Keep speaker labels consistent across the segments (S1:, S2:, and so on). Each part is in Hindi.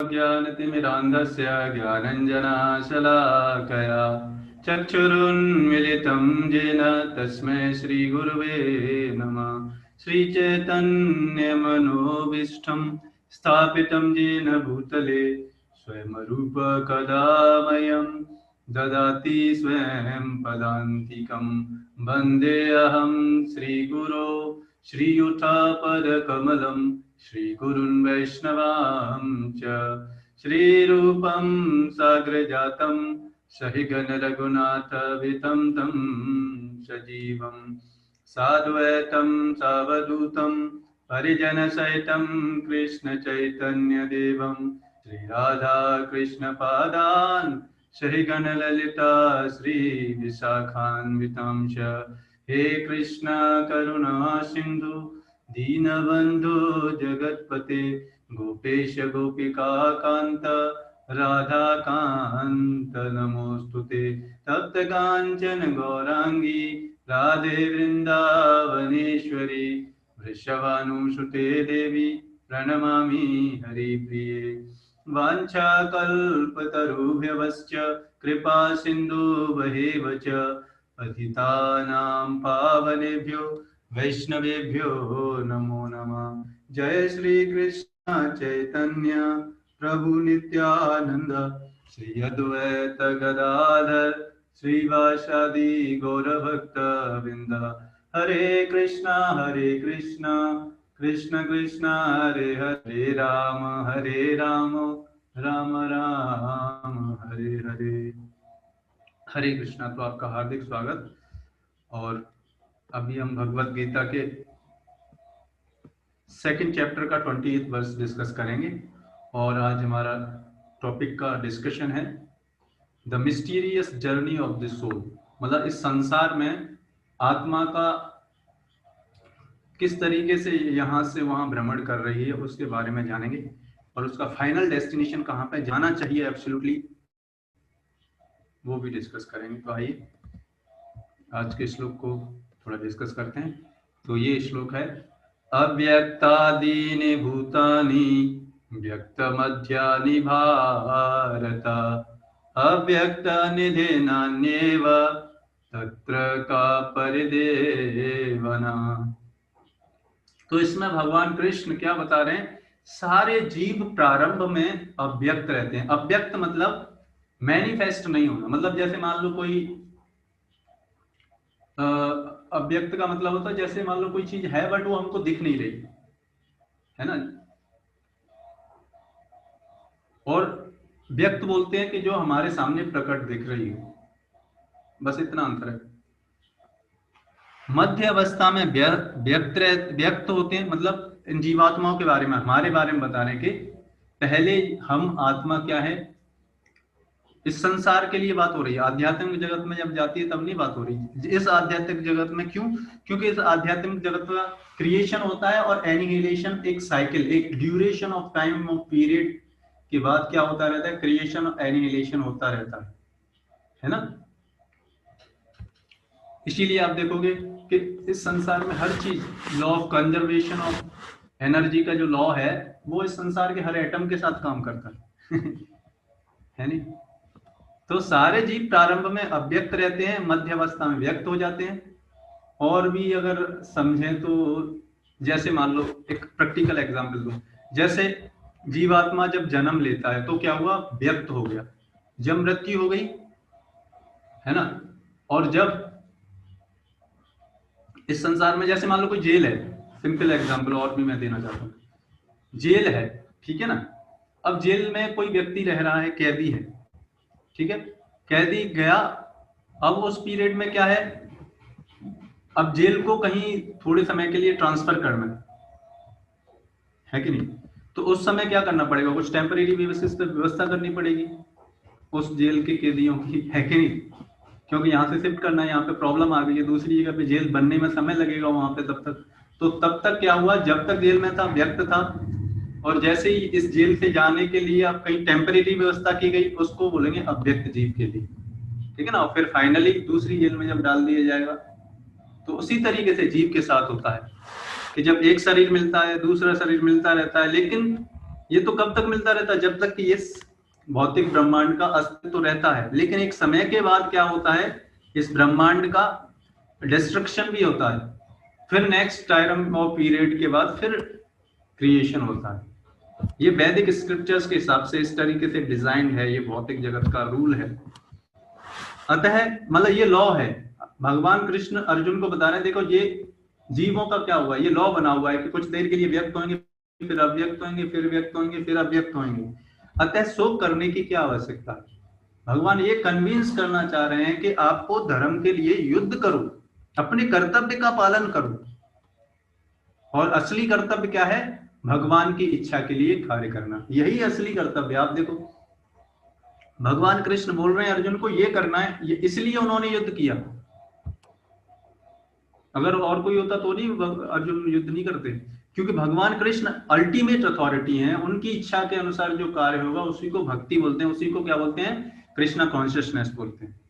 S1: ज्ञानतिमिरान्धस्य ज्ञानञ्जनशलाकया चक्षुरुन्मिलितं येन तस्मै श्रीगुरुवे नमः। श्रीचैतन्यमनोभीष्टं स्थापितं येन भूतले स्वयं रूप कदा मह्यं ददाति स्वयं पदान्तिकं। वन्देऽहं श्रीगुरो श्रीयुतापदकमलं श्रीगुरुन् वैष्णवांश्च। श्रीरूपं साग्रजातं सहिगणरघुनाथान्वितं तं सजीवं साद्वैतं सावधूतं परिजनसहितं कृष्णचैतन्यदेवं श्रीराधाकृष्णपादान् सहिगणललिता श्रीविशाखान्वितांश्च। हे कृष्ण करुणा सिन्धु दीनबन्धु जगत्पते गोपेश गोपिका कान्त राधाकान्त नमोस्तुते। तप्त काञ्चन गौरांगी राधे वृन्दावनेश्वरी वृषभानुसुते देवी प्रणमामि हरिप्रिये। वाञ्छाकल्पतरुभ्यश्च कृपा सिन्धुभ्येव च पतितानां पावनेभ्यो वैष्णवेभ्यो नमो नमः। जय श्री कृष्ण चैतन्य प्रभु नित्यानंद श्री अद्वैत गदाधर श्रीवासादि गौरभक्त वृंद। हरे कृष्णा कृष्ण कृष्ण हरे हरे राम राम राम हरे हरे। हरे कृष्णा। तो आपका हार्दिक स्वागत। और अभी हम भगवत गीता के सेकंड चैप्टर का 20th वर्स डिस्कस करेंगे। और आज हमारा टॉपिक का डिस्कशन है the mysterious journey of the soul. मतलब इस संसार में आत्मा का किस तरीके से यहाँ से वहाँ भ्रमण कर रही है उसके बारे में जानेंगे, और उसका फाइनल डेस्टिनेशन कहाँ पे जाना चाहिए एब्सोल्युटली, वो भी डिस्कस करेंगे। तो आइए आज के श्लोक को थोड़ा डिस्कस करते हैं। तो ये श्लोक है अव्यक्तादीनि भूतानि व्यक्तमध्यानि भारत अव्यक्तनिधेनान्येव तत्र का परिदेवना। तो इसमें भगवान कृष्ण क्या बता रहे हैं, सारे जीव प्रारंभ में अव्यक्त रहते हैं। अव्यक्त मतलब मैनिफेस्ट नहीं होना। मतलब जैसे मान लो कोई अव्यक्त का मतलब होता है जैसे मान लो कोई चीज है बट वो हमको दिख नहीं रही है ना। और व्यक्त बोलते हैं कि जो हमारे सामने प्रकट दिख रही हो, बस इतना अंतर है। मध्य अवस्था में व्यक्त होते हैं, मतलब इन जीवात्माओं के बारे में, हमारे बारे में बता रहे हैं कि पहले हम आत्मा क्या है, इस संसार के लिए बात हो रही है। आध्यात्मिक जगत में जब जाती है तब नहीं बात हो रही इस आध्यात्मिक जगत में। क्यों? क्योंकि इस आध्यात्मिक जगत का क्रिएशन होता है और एनिहिलेशन, एक साइकिल, एक duration of time of period के बाद क्या होता रहता है, क्रिएशन और एनिहिलेशन होता रहता है ना। इसीलिए आप देखोगे कि इस संसार में हर चीज, law of conservation of energy का जो लॉ है वो इस संसार के हर एटम के साथ काम करता है नहीं। तो सारे जीव प्रारंभ में अव्यक्त रहते हैं, मध्य अवस्था में व्यक्त हो जाते हैं। और भी अगर समझें तो जैसे मान लो एक प्रैक्टिकल एग्जांपल दूं, जैसे जीवात्मा जब जन्म लेता है तो क्या हुआ, व्यक्त हो गया। जब मृत्यु हो गई है ना, और जब इस संसार में जैसे मान लो कोई जेल है, सिंपल एग्जांपल और भी मैं देना चाहता हूँ। जेल है, ठीक है ना। अब जेल में कोई व्यक्ति रह रहा है, कैदी है, ठीक है। कैदी गया, अब उस पीरियड में क्या है, अब जेल को कहीं थोड़े समय के लिए ट्रांसफर करना है कि नहीं। तो उस समय क्या करना पड़ेगा, कुछ टेम्परेरी व्यवस्था करनी पड़ेगी उस जेल के कैदियों की, है कि नहीं। क्योंकि यहाँ से शिफ्ट करना है, यहाँ पे प्रॉब्लम आ गई है, दूसरी जगह पे जेल बनने में समय लगेगा वहां पे। तब तक क्या हुआ, जब तक जेल में था व्यक्त था, और जैसे ही इस जेल से जाने के लिए अब कहीं टेम्परेरी व्यवस्था की गई, उसको बोलेंगे अव्यक्त जीव के लिए, ठीक है ना। और फिर फाइनली दूसरी जेल में जब डाल दिया जाएगा, तो उसी तरीके से जीव के साथ होता है कि जब एक शरीर मिलता है, दूसरा शरीर मिलता रहता है, लेकिन ये तो कब तक मिलता रहता है? जब तक कि इस भौतिक ब्रह्मांड का अस्तित्व रहता है। लेकिन एक समय के बाद क्या होता है, इस ब्रह्मांड का डिस्ट्रक्शन भी होता है, फिर नेक्स्ट टाइम ऑफ पीरियड के बाद फिर क्रिएशन होता है। ये वैदिक स्क्रिप्चर्स के हिसाब से इस तरीके से डिजाइन है, ये भौतिक जगत का रूल है। अतः मतलब ये लॉ है। भगवान कृष्ण अर्जुन को बता रहे हैं, देखो ये जीवों का क्या हुआ, ये लॉ बना हुआ है कि कुछ देर के लिए व्यक्त होंगे, फिर अव्यक्त होंगे, फिर व्यक्त होंगे, फिर अव्यक्त होंगे। अतः शोक करने की क्या आवश्यकता है? भगवान ये कन्विंस करना चाह रहे हैं कि आपको धर्म के लिए युद्ध करो, अपने कर्तव्य का पालन करो। और असली कर्तव्य क्या है? भगवान की इच्छा के लिए कार्य करना, यही असली कर्तव्य। आप देखो भगवान कृष्ण बोल रहे हैं अर्जुन को ये करना है, ये इसलिए उन्होंने युद्ध किया। अगर और कोई होता तो नहीं अर्जुन युद्ध नहीं करते, क्योंकि भगवान कृष्ण अल्टीमेट अथॉरिटी हैं। उनकी इच्छा के अनुसार जो कार्य होगा उसी को भक्ति बोलते हैं, उसी को क्या बोलते हैं? कृष्णा कॉन्शियसनेस बोलते हैं।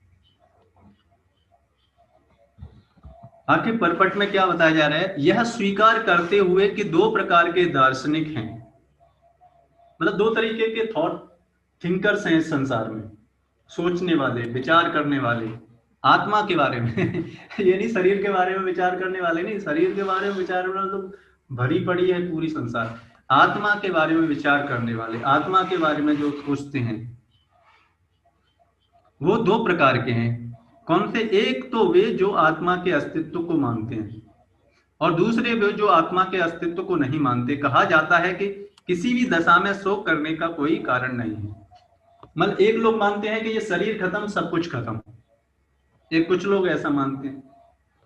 S1: आखिर परपट में क्या बताया जा रहा है? यह स्वीकार करते हुए कि दो प्रकार के दार्शनिक हैं, मतलब दो तरीके के थॉट थिंकर्स हैं इस संसार में, सोचने वाले, विचार करने वाले आत्मा के बारे में ये नहीं शरीर के बारे में विचार करने वाले, नहीं, शरीर के बारे में विचार करने वाले तो भरी पड़ी है पूरी संसार। आत्मा के बारे में विचार करने वाले, आत्मा के बारे में जो सोचते हैं, वो दो प्रकार के हैं। कौन से? एक तो वे जो आत्मा के अस्तित्व को मानते हैं, और दूसरे वे जो आत्मा के अस्तित्व को नहीं मानते। कहा जाता है कि किसी भी दशा में शोक करने का कोई कारण नहीं है। मतलब एक लोग मानते हैं कि ये शरीर खत्म, सब कुछ खत्म, एक कुछ लोग ऐसा मानते हैं।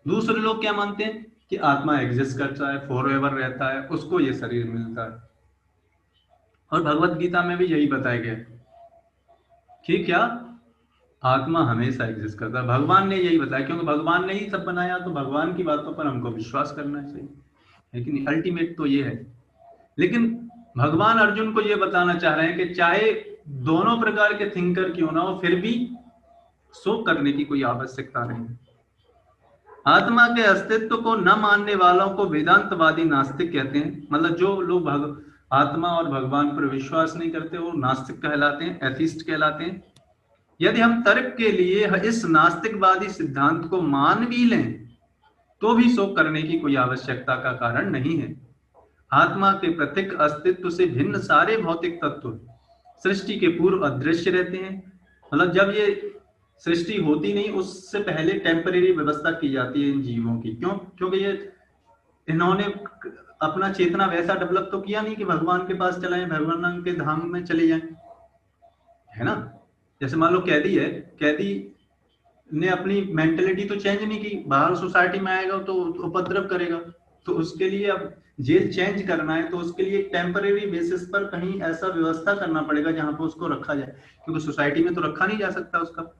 S1: दूसरे लोग क्या मानते हैं कि आत्मा एग्जिस्ट करता है, फॉरएवर रहता है, उसको ये शरीर मिलता है। और भगवत गीता में भी यही बताया गया कि क्या आत्मा हमेशा एग्जिस्ट करता है। भगवान ने यही बताया, क्योंकि भगवान ने ही सब बनाया, तो भगवान की बातों पर हमको विश्वास करना चाहिए। लेकिन अल्टीमेट तो ये है। लेकिन भगवान अर्जुन को ये बताना चाह रहे हैं कि चाहे दोनों प्रकार के थिंकर क्यों ना हो, फिर भी शोक करने की कोई आवश्यकता नहीं। आत्मा के अस्तित्व को न मानने वालों को वेदांतवादी नास्तिक कहते हैं। मतलब जो लोग आत्मा और भगवान पर विश्वास नहीं करते वो नास्तिक कहलाते हैं, एथिस्ट कहलाते हैं। यदि हम तर्क के लिए इस नास्तिकवादी सिद्धांत को मान भी लें तो भी शोक करने की कोई आवश्यकता का कारण नहीं है। आत्मा के प्रत्येक अस्तित्व से भिन्न सारे भौतिक तत्व सृष्टि के पूर्व अदृश्य रहते हैं। मतलब जब ये सृष्टि होती नहीं, उससे पहले टेम्परेरी व्यवस्था की जाती है इन जीवों की। क्यों? क्योंकि ये इन्होंने अपना चेतना वैसा डेवलप तो किया नहीं कि भगवान के पास चले जाएं, भगवान के धाम में चले जाएं, है ना। जैसे मान लो कैदी है, कैदी ने अपनी मेंटेलिटी तो चेंज नहीं की, बाहर सोसाइटी में आएगा तो उपद्रव करेगा, तो उसके लिए अब जेल चेंज करना है तो उसके लिए टेम्परेरी बेसिस पर कहीं ऐसा व्यवस्था करना पड़ेगा जहां पर उसको रखा जाए, क्योंकि सोसाइटी में तो रखा नहीं जा सकता उसका।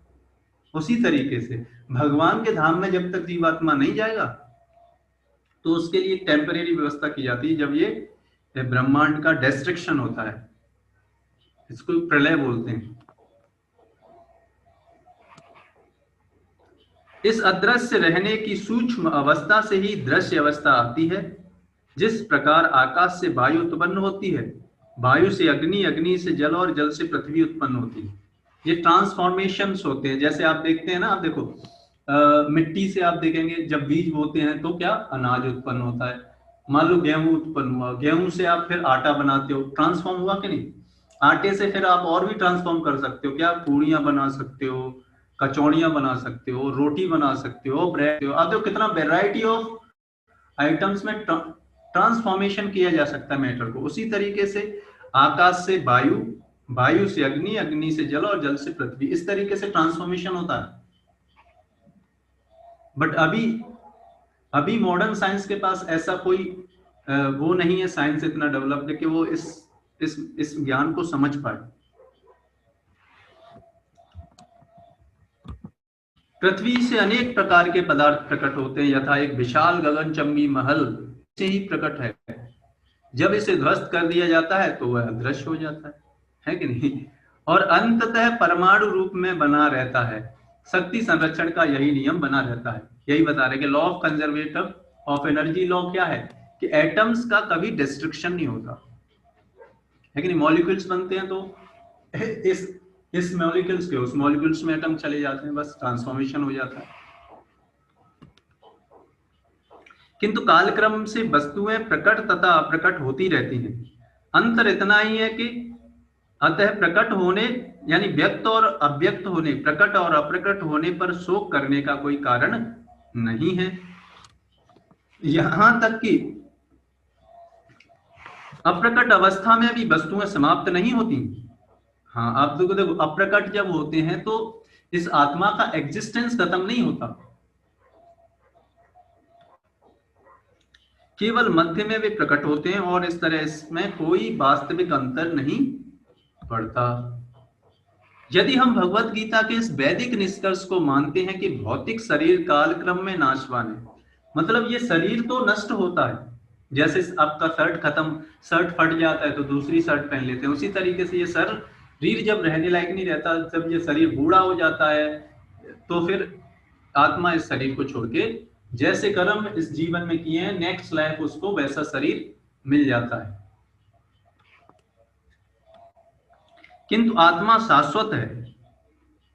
S1: उसी तरीके से भगवान के धाम में जब तक जीवात्मा नहीं जाएगा तो उसके लिए टेम्परेरी व्यवस्था की जाती है। जब ये ब्रह्मांड का डिस्ट्रक्शन होता है, इसको प्रलय बोलते हैं। इस अदृश्य रहने की सूक्ष्म अवस्था से ही दृश्य अवस्था आती है। जिस प्रकार आकाश से वायु उत्पन्न होती है, वायु से अग्नि, अग्नि से जल और जल से पृथ्वी उत्पन्न होती है। ये ट्रांसफॉर्मेशंस होते हैं। जैसे आप देखते हैं ना, आप देखो मिट्टी से आप देखेंगे जब बीज बोते हैं तो क्या अनाज उत्पन्न होता है। मान लो गेहूं उत्पन्न हुआ, गेहूं से आप फिर आटा बनाते हो, ट्रांसफॉर्म हुआ कि नहीं। आटे से फिर आप और भी ट्रांसफॉर्म कर सकते हो, क्या पूड़ियां बना सकते हो, कचौड़ियां बना सकते हो, रोटी बना सकते हो, ब्रेड। आप देखो कितना वेराइटी ऑफ आइटम्स में ट्रांसफॉर्मेशन किया जा सकता है मैटर को। उसी तरीके से आकाश से वायु, वायु से अग्नि, अग्नि से जल और जल से पृथ्वी, इस तरीके से ट्रांसफॉर्मेशन होता है। बट अभी मॉडर्न साइंस के पास ऐसा कोई वो नहीं है, साइंस इतना डेवलप्ड है कि वो इस ज्ञान को समझ पाए। पृथ्वी से अनेक प्रकार के पदार्थ प्रकट होते हैं, यथा एक विशाल गगनचंबी महल से ही प्रकट है। जब इसे ध्वस्त कर दिया जाता है तो वह अदृश्य हो जाता है कि नहीं। और अंततः परमाणु रूप में बना रहता है। शक्ति संरक्षण का यही नियम बना रहता है। यही बता रहे कि law of conservative of energy law क्या है कि एटम्स का कभी डिस्ट्रक्शन नहीं होता। है कि नहीं। मॉलिक्यूल्स बनते हैं तो इस मॉलिक्यूल्स के उस मॉलिक्यूल्स में एटम चले जाते हैं, बस ट्रांसफॉर्मेशन हो जाता है। किंतु कालक्रम से वस्तुएं प्रकट तथा अप्रकट होती रहती हैं। अंतर इतना ही है कि अतः प्रकट होने यानी व्यक्त और अव्यक्त होने, प्रकट और अप्रकट होने पर शोक करने का कोई कारण नहीं है। यहां तक कि अप्रकट अवस्था में भी वस्तुएं समाप्त नहीं होती। हाँ, आप देखो अप्रकट जब होते हैं तो इस आत्मा का एग्जिस्टेंस खत्म नहीं होता, केवल मध्य में वे प्रकट होते हैं और इस तरह इसमें कोई वास्तविक अंतर नहीं पड़ता। यदि हम भगवत गीता के इस वैदिक निष्कर्ष को मानते हैं कि भौतिक शरीर कालक्रम में नाशवान है, मतलब ये शरीर तो नष्ट होता है, जैसे आपका शर्ट फट जाता है तो दूसरी शर्ट पहन लेते हैं, उसी तरीके से ये शरीर जब रहने लायक नहीं रहता, जब ये शरीर बूढ़ा हो जाता है तो फिर आत्मा इस शरीर को छोड़ के जैसे कर्म इस जीवन में किए हैं, नेक्स्ट लाइफ उसको वैसा शरीर मिल जाता है। किंतु आत्मा शाश्वत है,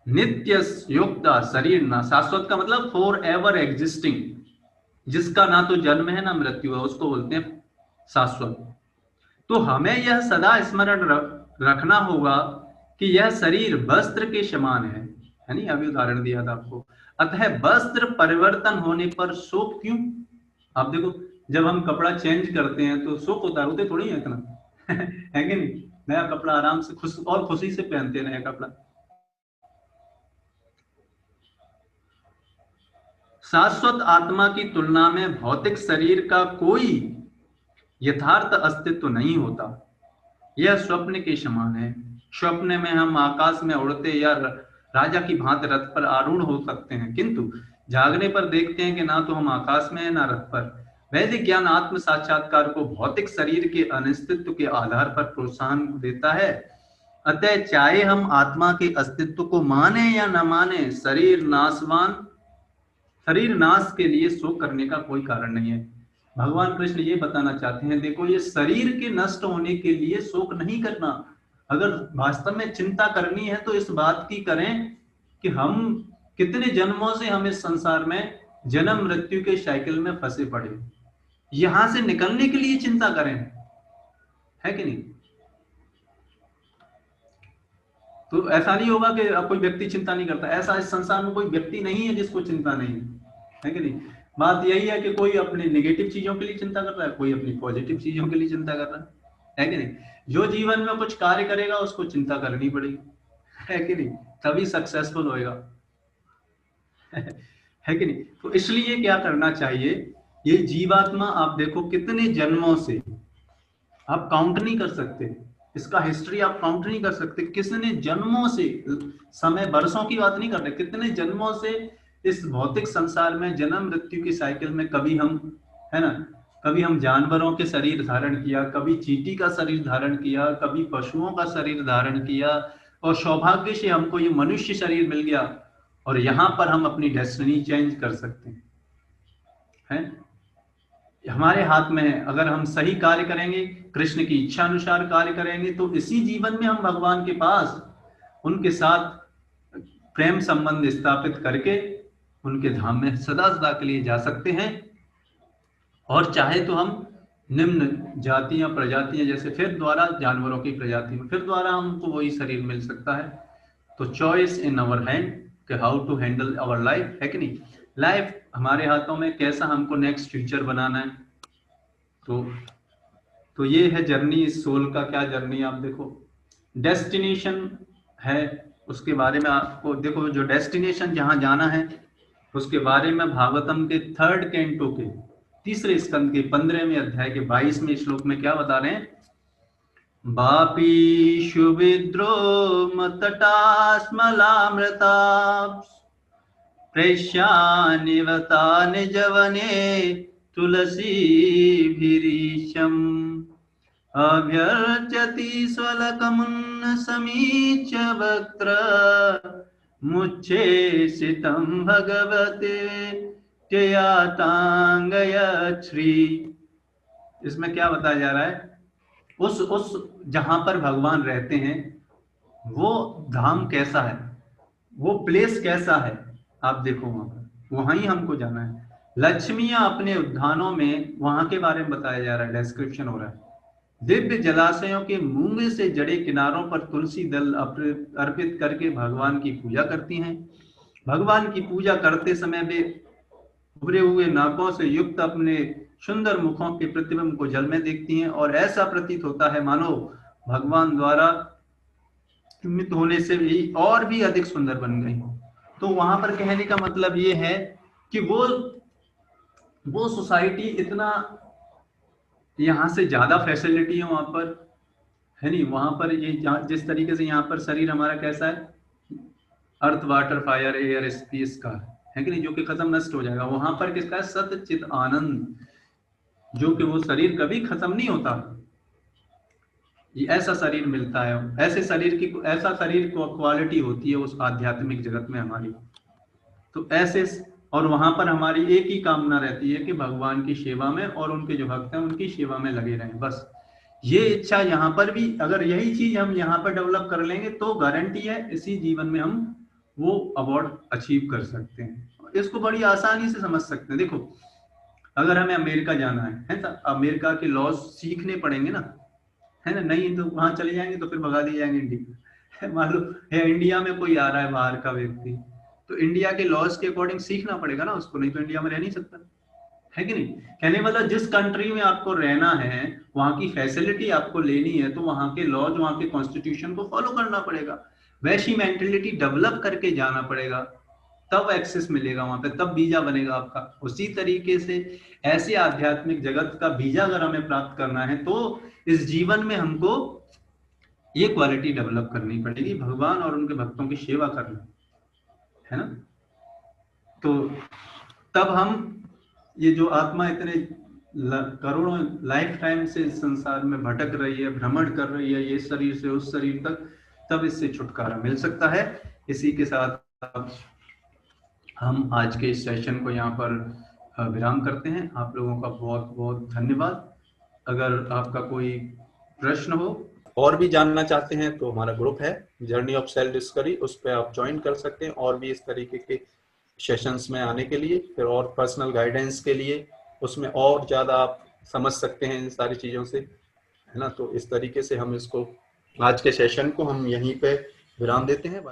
S1: नित्य युक्ता शरीर ना, शाश्वत का मतलब फॉर एवर एग्जिस्टिंग, जिसका ना तो जन्म है ना मृत्यु है, उसको बोलते हैं शाश्वत। तो हमें यह सदा स्मरण रखना होगा कि यह शरीर वस्त्र के समान है नहीं, अभी उदाहरण दिया था आपको। अतः वस्त्र परिवर्तन होने पर शोक क्यों? आप देखो जब हम कपड़ा चेंज करते हैं तो शोक होता है, होते थोड़ी है इतना है कि नहीं। नया कपड़ा आराम से खुशी से पहनते हैं नया कपड़ा। शाश्वत आत्मा की तुलना में भौतिक शरीर का कोई यथार्थ अस्तित्व नहीं होता, यह स्वप्न के समान है। स्वप्न में हम आकाश में उड़ते या राजा की भांति रथ पर आरूढ़ हो सकते हैं, किंतु जागने पर देखते हैं कि ना तो हम आकाश में हैं ना रथ पर। वैदिक ज्ञान आत्म साक्षात्कार को भौतिक शरीर के अनिश्चित्व के आधार पर प्रोत्साहन देता है। अतः चाहे हम आत्मा के अस्तित्व को माने या न माने, शरीर नाश के लिए शोक करने का कोई कारण नहीं है। भगवान कृष्ण ये बताना चाहते हैं, देखो ये शरीर के नष्ट होने के लिए शोक नहीं करना। अगर वास्तव में चिंता करनी है तो इस बात की करें कि हम कितने जन्मों से हम इस संसार में जन्म मृत्यु के साइकिल में फंसे पड़े, यहां से निकलने के लिए चिंता करें, है कि नहीं। तो ऐसा नहीं होगा कि कोई व्यक्ति चिंता नहीं करता, ऐसा इस संसार में कोई व्यक्ति नहीं है जिसको चिंता नहीं है कि नहीं। बात यही है कि कोई अपनी नेगेटिव चीजों के लिए चिंता कर रहा है, कोई अपनी पॉजिटिव चीजों के लिए चिंता कर रहा है कि नहीं। जो जीवन में कुछ कार्य करेगा उसको चिंता करनी पड़ेगी, है कि नहीं, तभी सक्सेसफुल होएगा है कि नहीं। तो इसलिए क्या करना चाहिए, ये जीवात्मा आप देखो कितने जन्मों से आप काउंट नहीं कर सकते, इसका हिस्ट्री आप काउंट नहीं कर सकते, कितने जन्मों से, समय वर्षों की बात नहीं कर रहे, कितने जन्मों से इस भौतिक संसार में जन्म मृत्यु की साइकिल में कभी हम, है ना, कभी हम जानवरों के शरीर धारण किया, कभी चींटी का शरीर धारण किया, कभी पशुओं का शरीर धारण किया, और सौभाग्य से हमको ये मनुष्य शरीर मिल गया और यहाँ पर हम अपनी डेस्टिनी चेंज कर सकते हैं। हमारे हाथ में है, अगर हम सही कार्य करेंगे, कृष्ण की इच्छा अनुसार कार्य करेंगे, तो इसी जीवन में हम भगवान के पास उनके साथ प्रेम संबंध स्थापित करके उनके धाम में सदा सदा के लिए जा सकते हैं। और चाहे तो हम निम्न जातियां प्रजातियां, जैसे फिर द्वारा जानवरों की प्रजाति में फिर द्वारा हमको वही शरीर मिल सकता है। तो चॉइस इन अवर हैंड कि how to handle our life, है कि नहीं। लाइफ हमारे हाथों में, कैसा हमको नेक्स्ट फ्यूचर बनाना है। तो ये है जर्नी, इस सोल का क्या जर्नी, आप देखो डेस्टिनेशन है, उसके बारे में आपको देखो, जो डेस्टिनेशन जहां जाना है उसके बारे में भागवतम के 3rd कैंटो के 3रे स्कंद के 15वें अध्याय के 22वें श्लोक में क्या बता रहे हैं, वापी शुविद्रो मतटास्मलामृता प्रेष्यानिवता निजवने तुलसी भिरीशम अभ्यर्चति स्वलकमुन्न समीच वक्त्र मुच्छेषितं भगवते त्ययातांगय श्री। इसमें क्या बताया जा रहा है उस जहां पर भगवान रहते हैं वो धाम कैसा है, वो प्लेस कैसा है, आप देखो वहां पर, वहां ही हमको जाना है। लक्ष्मियां अपने उद्यानों में, वहां के बारे में बताया जा रहा है, डिस्क्रिप्शन हो रहा है। दिव्य जलाशयों के मूंगे से जड़े किनारों पर तुलसी दल अर्पित करके भगवान की पूजा करती हैं। भगवान की पूजा करते समय वे उभरे हुए नाकों से युक्त अपने सुंदर मुखों के प्रतिबिंब को जल में देखती हैं और ऐसा प्रतीत होता है मानो भगवान द्वारा निर्मित होने से भी और भी अधिक सुंदर बन गई हो। तो वहां पर कहने का मतलब ये है कि वो सोसाइटी इतना, यहाँ से ज्यादा फैसिलिटी है वहां पर, है नहीं। वहां पर ये जिस तरीके से यहाँ पर शरीर हमारा कैसा है, earth water fire air space का है कि नहीं, जो कि खत्म नष्ट हो जाएगा। वहां पर किसका है, सत चित आनंद, जो कि वो शरीर कभी खत्म नहीं होता। ये ऐसा शरीर मिलता है, ऐसे शरीर की, ऐसा शरीर को क्वालिटी होती है उस आध्यात्मिक जगत में हमारी। तो ऐसे, और वहां पर हमारी एक ही कामना रहती है कि भगवान की सेवा में और उनके जो भक्त हैं उनकी सेवा में लगे रहें, बस। ये इच्छा यहाँ पर भी, अगर यही चीज हम यहाँ पर डेवलप कर लेंगे तो गारंटी है इसी जीवन में हम वो अवार्ड अचीव कर सकते हैं। इसको बड़ी आसानी से समझ सकते हैं। देखो, अगर हमें अमेरिका जाना है तो अमेरिका के लॉज सीखने पड़ेंगे ना, है ना। नहीं तो वहां चले जाएंगे तो फिर भगा दिए जाएंगे इंडिया। मान लो इंडिया में कोई आ रहा है बाहर का व्यक्ति, तो इंडिया के लॉज के अकॉर्डिंग सीखना पड़ेगा ना उसको, नहीं तो इंडिया में रह नहीं सकता, है कि नहीं। कहने वाला जिस कंट्री में आपको रहना है, वहां की फैसिलिटी आपको लेनी है, तो वहां के लॉज, वहां के कॉन्स्टिट्यूशन को फॉलो करना पड़ेगा। वैसी मेंटेलिटी डेवलप करके जाना पड़ेगा, तब एक्सेस मिलेगा वहां पे, तब वीजा बनेगा आपका। उसी तरीके से ऐसे आध्यात्मिक जगत का वीजा अगर हमें प्राप्त करना है तो इस जीवन में हमको ये क्वालिटी डेवलप करनी पड़ेगी, भगवान और उनके भक्तों की सेवा करना, है ना। तो तब हम, ये जो आत्मा इतने करोड़ों लाइफ टाइम से इस संसार में भटक रही है, भ्रमण कर रही है, ये शरीर से उस शरीर तक, तब इससे छुटकारा मिल सकता है। इसी के साथ हम आज के इस सेशन को यहाँ पर विराम करते हैं। आप लोगों का बहुत बहुत धन्यवाद। अगर आपका कोई प्रश्न हो, और भी जानना चाहते हैं, तो हमारा ग्रुप है जर्नी ऑफ सेल्फ डिस्कवरी, उस पर आप ज्वाइन कर सकते हैं और भी इस तरीके के सेशंस में आने के लिए, फिर और पर्सनल गाइडेंस के लिए, उसमें और ज़्यादा आप समझ सकते हैं इन सारी चीज़ों से, है ना। तो इस तरीके से हम इसको, आज के सेशन को हम यहीं पे विराम देते हैं।